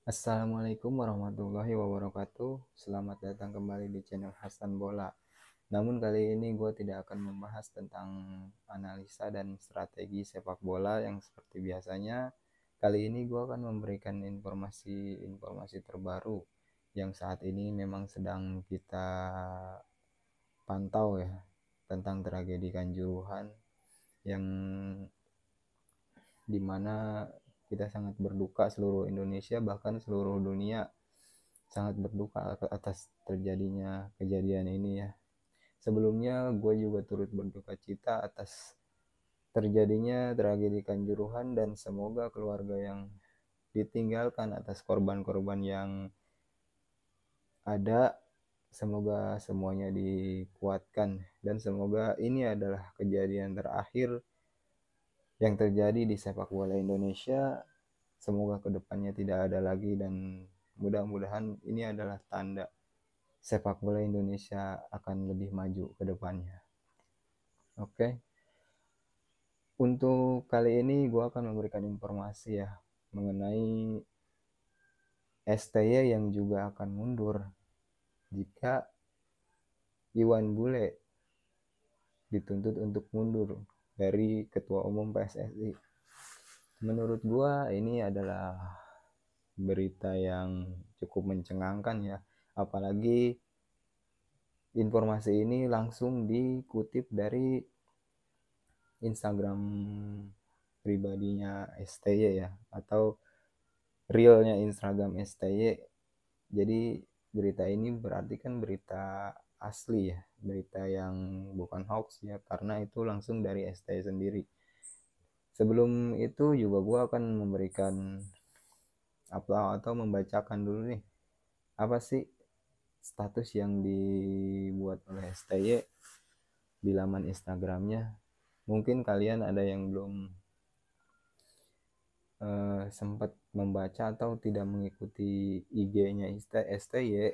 Assalamualaikum warahmatullahi wabarakatuh. Selamat datang kembali di channel Hasan Bola. Namun kali ini gue tidak akan membahas tentang analisa dan strategi sepak bola yang seperti biasanya. Kali ini gue akan memberikan informasi terbaru yang saat ini memang sedang kita pantau ya, tentang tragedi Kanjuruhan yang dimana kita sangat berduka, seluruh Indonesia bahkan seluruh dunia sangat berduka atas terjadinya kejadian ini ya. Sebelumnya gue juga turut berduka cita atas terjadinya tragedi Kanjuruhan dan semoga keluarga yang ditinggalkan atas korban-korban yang ada, semoga semuanya dikuatkan dan semoga ini adalah kejadian terakhir yang terjadi di sepak bola Indonesia. Semoga kedepannya tidak ada lagi dan mudah-mudahan ini adalah tanda sepak bola Indonesia akan lebih maju ke depannya. Oke. Untuk kali ini gue akan memberikan informasi ya mengenai STY yang juga akan mundur jika Iwan Bule dituntut untuk mundur dari Ketua Umum PSSI. Menurut gue ini adalah berita yang cukup mencengangkan ya, apalagi informasi ini langsung dikutip dari Instagram pribadinya STY ya, atau realnya Instagram STY. Jadi berita ini berarti kan berita asli ya, berita yang bukan hoax ya, karena itu langsung dari STY sendiri. Sebelum itu juga gue akan memberikan atau membacakan dulu nih apa sih status yang dibuat oleh STY di laman Instagramnya. Mungkin kalian ada yang belum sempat membaca atau tidak mengikuti IG-nya STY,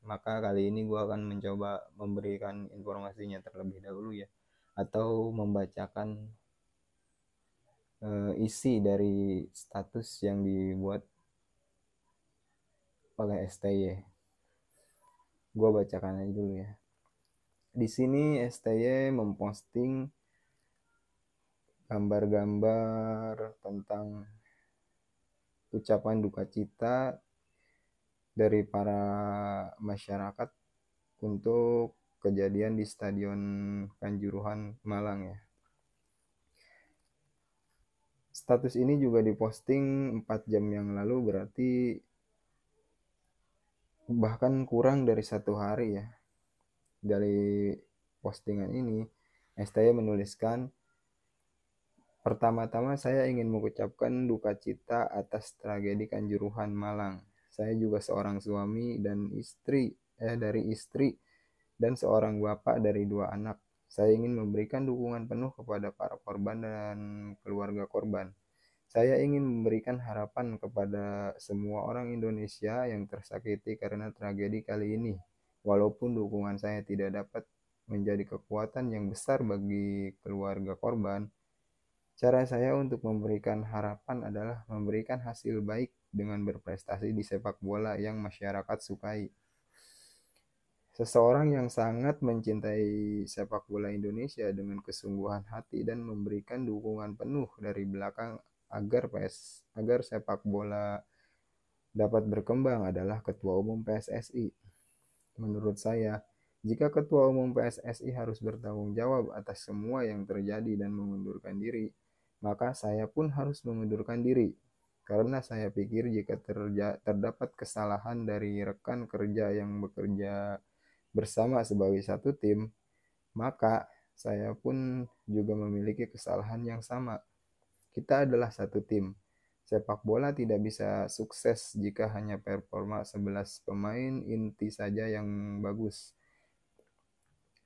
maka kali ini gue akan mencoba memberikan informasinya terlebih dahulu ya, atau membacakan isi dari status yang dibuat oleh STY. Gue bacakan aja dulu ya. Di sini STY memposting gambar-gambar tentang ucapan duka cita dari para masyarakat untuk kejadian di Stadion Kanjuruhan Malang ya. Status ini juga diposting 4 jam yang lalu, berarti bahkan kurang dari 1 hari ya. Dari postingan ini STY menuliskan, pertama-tama saya ingin mengucapkan duka cita atas tragedi Kanjuruhan Malang. Saya juga seorang suami dan istri dan seorang bapak dari 2 anak. Saya ingin memberikan dukungan penuh kepada para korban dan keluarga korban. Saya ingin memberikan harapan kepada semua orang Indonesia yang tersakiti karena tragedi kali ini. Walaupun dukungan saya tidak dapat menjadi kekuatan yang besar bagi keluarga korban, cara saya untuk memberikan harapan adalah memberikan hasil baik dengan berprestasi di sepak bola yang masyarakat sukai. Seseorang yang sangat mencintai sepak bola Indonesia dengan kesungguhan hati dan memberikan dukungan penuh dari belakang agar sepak bola dapat berkembang adalah Ketua Umum PSSI. Menurut saya, jika Ketua Umum PSSI harus bertanggung jawab atas semua yang terjadi dan mengundurkan diri, maka saya pun harus mengundurkan diri. Karena saya pikir jika terdapat kesalahan dari rekan kerja yang bekerja bersama sebagai satu tim, maka saya pun juga memiliki kesalahan yang sama. Kita adalah satu tim. Sepak bola tidak bisa sukses jika hanya performa 11 pemain inti saja yang bagus.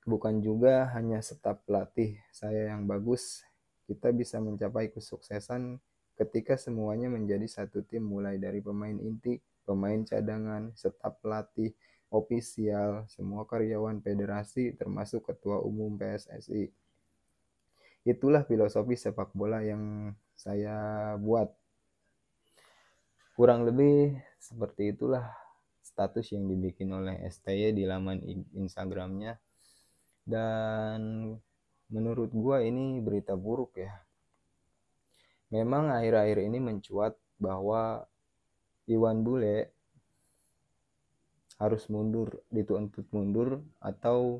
Bukan juga hanya staf pelatih saya yang bagus. Kita bisa mencapai kesuksesan ketika semuanya menjadi satu tim, mulai dari pemain inti, pemain cadangan, staf pelatih, ofisial, semua karyawan federasi termasuk ketua umum PSSI. Itulah filosofi sepak bola yang saya buat. Kurang lebih seperti itulah status yang dibikin oleh STY di laman Instagramnya. Dan menurut gua ini berita buruk ya. Memang akhir-akhir ini mencuat bahwa Iwan Bule harus mundur, dituntut mundur atau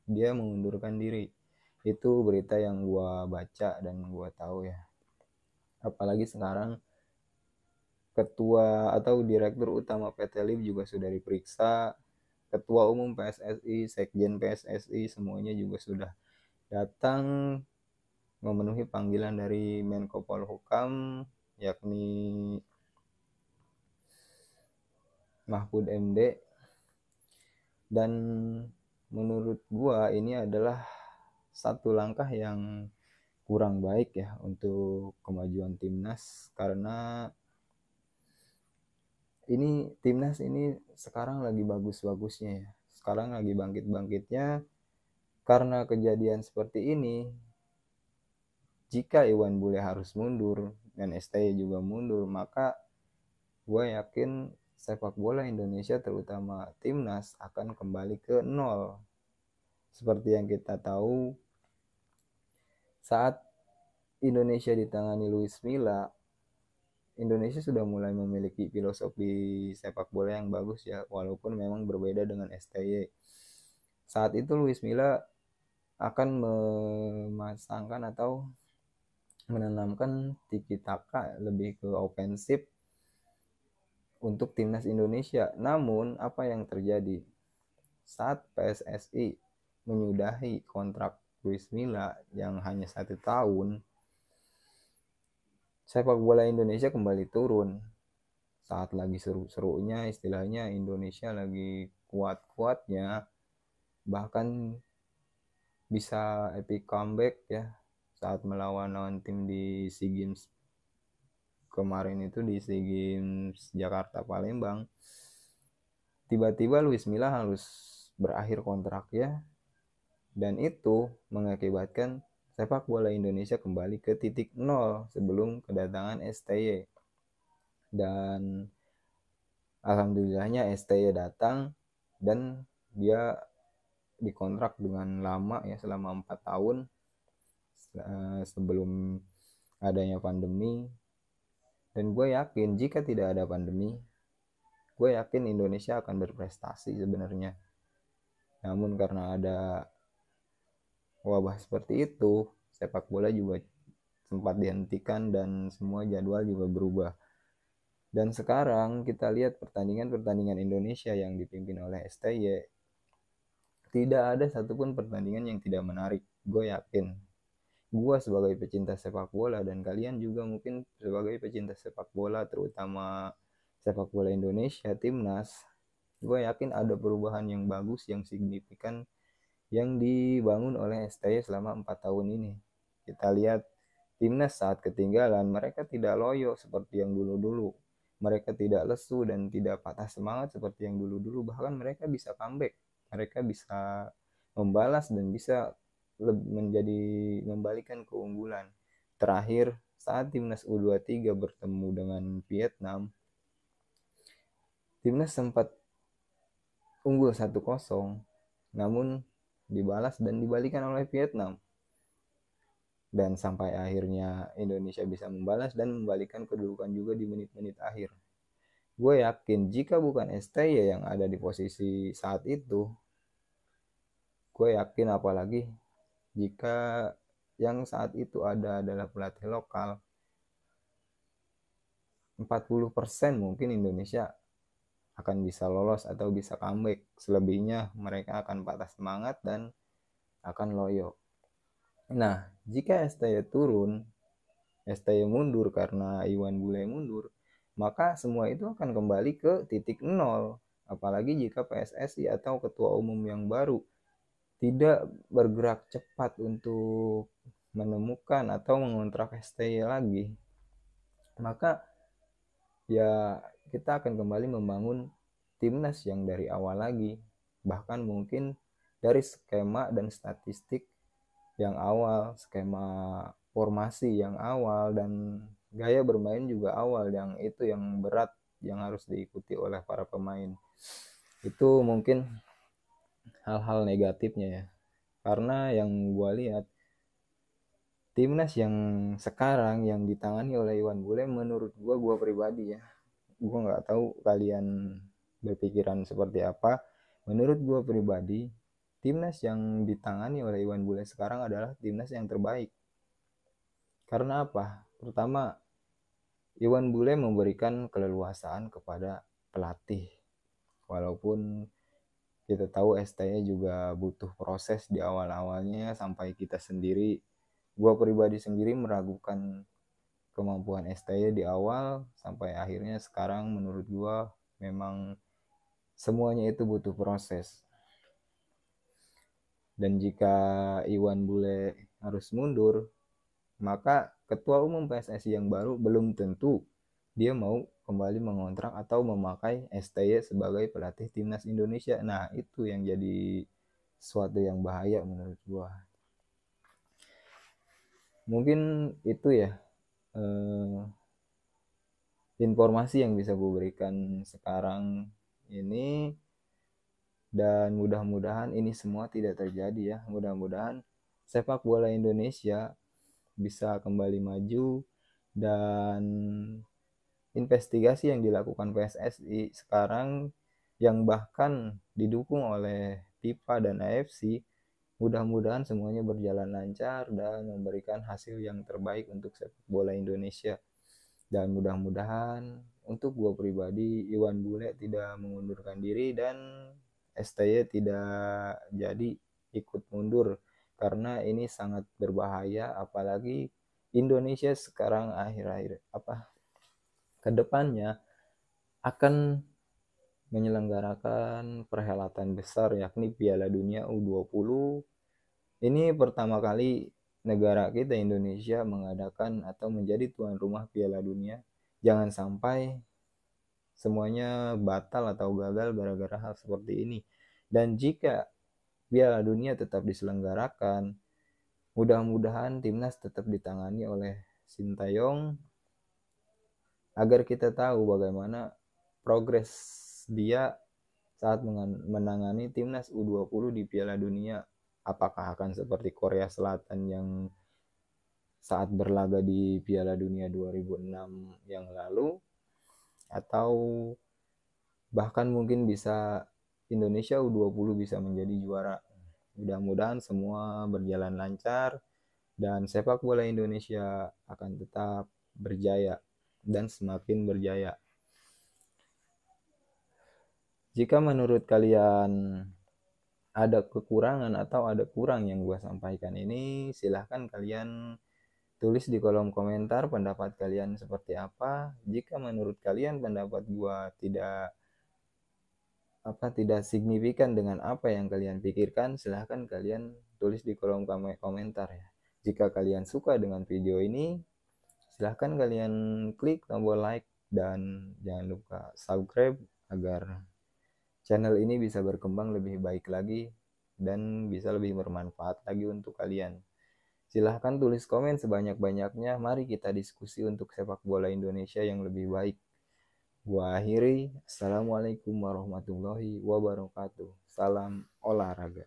dia mengundurkan diri. Itu berita yang gua baca dan gua tahu ya. Apalagi sekarang ketua atau direktur utama PT LIB juga sudah diperiksa, ketua umum PSSI, sekjen PSSI, semuanya juga sudah datang memenuhi panggilan dari Menko Polhukam, yakni Mahfud MD. Dan menurut gua ini adalah satu langkah yang kurang baik ya untuk kemajuan timnas, karena ini timnas ini sekarang lagi bagus-bagusnya ya. Sekarang lagi bangkit-bangkitnya. Karena kejadian seperti ini, jika Iwan Bule harus mundur dan STY juga mundur, maka gue yakin sepak bola Indonesia terutama timnas akan kembali ke nol. Seperti yang kita tahu, saat Indonesia ditangani Luis Milla, Indonesia sudah mulai memiliki filosofi sepak bola yang bagus ya, walaupun memang berbeda dengan STY. Saat itu Luis Milla akan memasangkan atau menanamkan tiki taka lebih ke ofensif untuk timnas Indonesia. Namun apa yang terjadi saat PSSI menyudahi kontrak Luis Milla yang hanya 1 tahun, sepak bola Indonesia kembali turun. Saat lagi seru-serunya, istilahnya Indonesia lagi kuat-kuatnya, bahkan bisa epic comeback ya saat melawan tim di SEA Games kemarin itu, di SEA Games Jakarta Palembang. Tiba-tiba Luis Milla harus berakhir kontrak ya, dan itu mengakibatkan sepak bola Indonesia kembali ke titik nol sebelum kedatangan STY. Dan alhamdulillahnya STY datang dan dia dikontrak dengan lama ya, selama 4 tahun sebelum adanya pandemi. Dan gue yakin jika tidak ada pandemi, gue yakin Indonesia akan berprestasi sebenarnya. Namun karena ada wabah seperti itu, sepak bola juga sempat dihentikan dan semua jadwal juga berubah. Dan sekarang kita lihat pertandingan-pertandingan Indonesia yang dipimpin oleh STY, tidak ada satupun pertandingan yang tidak menarik. Gue yakin, gue sebagai pecinta sepak bola dan kalian juga mungkin sebagai pecinta sepak bola, terutama sepak bola Indonesia timnas, gue yakin ada perubahan yang bagus, yang signifikan yang dibangun oleh STY selama 4 tahun ini. Kita lihat timnas saat ketinggalan, mereka tidak loyo seperti yang dulu-dulu. Mereka tidak lesu dan tidak patah semangat seperti yang dulu-dulu. Bahkan mereka bisa comeback. Mereka bisa membalas dan bisa membalikan keunggulan. Terakhir, saat timnas U23 bertemu dengan Vietnam, timnas sempat unggul 1-0, namun dibalas dan dibalikan oleh Vietnam. Dan sampai akhirnya Indonesia bisa membalas dan membalikan kedudukan juga di menit-menit akhir. Gue yakin jika bukan STY yang ada di posisi saat itu, gue yakin apalagi jika yang saat itu ada adalah pelatih lokal, 40% mungkin Indonesia akan bisa lolos atau bisa comeback. Selebihnya mereka akan patah semangat dan akan loyo. Nah, jika STY turun, STY mundur karena Iwan Bule mundur, maka semua itu akan kembali ke titik nol. Apalagi jika PSSI atau ketua umum yang baru tidak bergerak cepat untuk menemukan atau mengontrak STY lagi, maka ya kita akan kembali membangun timnas yang dari awal lagi. Bahkan mungkin dari skema dan statistik yang awal, skema formasi yang awal, dan gaya bermain juga awal, yang itu yang berat yang harus diikuti oleh para pemain. Itu mungkin hal-hal negatifnya ya. Karena yang gue lihat, timnas yang sekarang yang ditangani oleh Iwan Bule, menurut gue pribadi ya, gue nggak tahu kalian berpikiran seperti apa. Menurut gue pribadi, timnas yang ditangani oleh Iwan Bule sekarang adalah timnas yang terbaik. Karena apa? Pertama, Iwan Bule memberikan keleluasaan kepada pelatih. Walaupun kita tahu ST-nya juga butuh proses di awal-awalnya sampai kita sendiri, gue pribadi sendiri meragukan kemampuan ST-nya di awal sampai akhirnya sekarang menurut gue memang semuanya itu butuh proses. Dan jika Iwan Bule harus mundur, maka ketua umum PSSI yang baru belum tentu dia mau kembali mengontrak atau memakai STY sebagai pelatih timnas Indonesia. Nah, itu yang jadi suatu yang bahaya menurut gua. Mungkin itu ya informasi yang bisa gue berikan sekarang ini, dan mudah-mudahan ini semua tidak terjadi ya. Mudah-mudahan sepak bola Indonesia bisa kembali maju, dan investigasi yang dilakukan PSSI sekarang yang bahkan didukung oleh FIFA dan AFC, mudah-mudahan semuanya berjalan lancar dan memberikan hasil yang terbaik untuk sepak bola Indonesia. Dan mudah-mudahan untuk gue pribadi, Iwan Bule tidak mengundurkan diri dan STY tidak jadi ikut mundur, karena ini sangat berbahaya. Apalagi Indonesia sekarang akhir-akhir kedepannya akan menyelenggarakan perhelatan besar, yakni Piala Dunia U20. Ini pertama kali negara kita Indonesia mengadakan atau menjadi tuan rumah Piala Dunia. Jangan sampai semuanya batal atau gagal gara-gara hal seperti ini. Dan jika Piala Dunia tetap diselenggarakan, mudah-mudahan timnas tetap ditangani oleh Sintayong, agar kita tahu bagaimana progres dia saat menangani timnas U20 di Piala Dunia. Apakah akan seperti Korea Selatan yang saat berlaga di Piala Dunia 2006 yang lalu, atau bahkan mungkin bisa Indonesia U20 bisa menjadi juara. Mudah-mudahan semua berjalan lancar dan sepak bola Indonesia akan tetap berjaya dan semakin berjaya. Jika menurut kalian ada kekurangan atau ada kurang yang gue sampaikan ini, silahkan kalian tulis di kolom komentar pendapat kalian seperti apa. Jika menurut kalian pendapat gue tidak signifikan dengan apa yang kalian pikirkan, silahkan kalian tulis di kolom komentar ya. Jika kalian suka dengan video ini, silahkan kalian klik tombol like dan jangan lupa subscribe agar channel ini bisa berkembang lebih baik lagi dan bisa lebih bermanfaat lagi untuk kalian. Silahkan tulis komen sebanyak-banyaknya. Mari kita diskusi untuk sepak bola Indonesia yang lebih baik. Gua akhiri. Assalamualaikum warahmatullahi wabarakatuh. Salam olahraga.